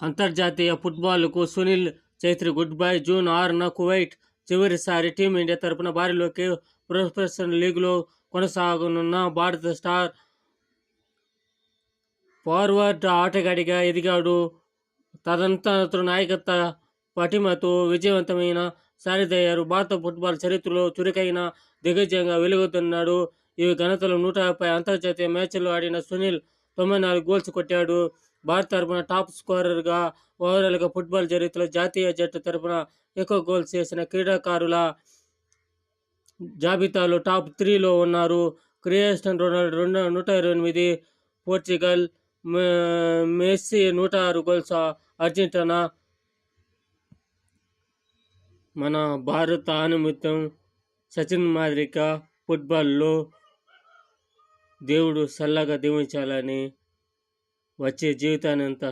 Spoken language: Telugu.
అంతర్జాతీయ ఫుట్బాల్కు Sunil Chhetri goodbye. June 6న కువైట్ చివరిసారి టీమిండియా తరపున బరిలోకి. ప్రొఫెషనల్ లీగ్లో కొనసాగనున్న భారత స్టార్ ఫార్వర్డ్ ఆటగాడిగా ఎదిగాడు. తదనంతరం నాయకత్వ పటిమతో విజయవంతమైన సారథయ్యారు. భారత ఫుట్బాల్ చరిత్రలో చురుకైన దిగ్గజంగా వెలుగొందుతున్నాడు. ఈ ఘనతలో 150 అంతర్జాతీయ మ్యాచ్ల్లో ఆడిన సునీల్ 94 గోల్స్ కొట్టాడు. భారత తరపున టాప్ స్కోరర్గా. ఓవరాల్గా ఫుట్బాల్ చరిత్రలో జాతీయ జట్టు తరపున ఎక్కువ గోల్స్ చేసిన క్రీడాకారుల జాబితాలో టాప్ 3లో ఉన్నారు. Cristiano Ronaldo 128, Portugal, Messi 106 goals Argentina. మన భారత ఆణిముత్యం సచిన్ మాదిరిగా ఫుట్బాల్లో దేవుడు చల్లగా దీవించాలని, వచ్చే జీవితాన్ని అంతా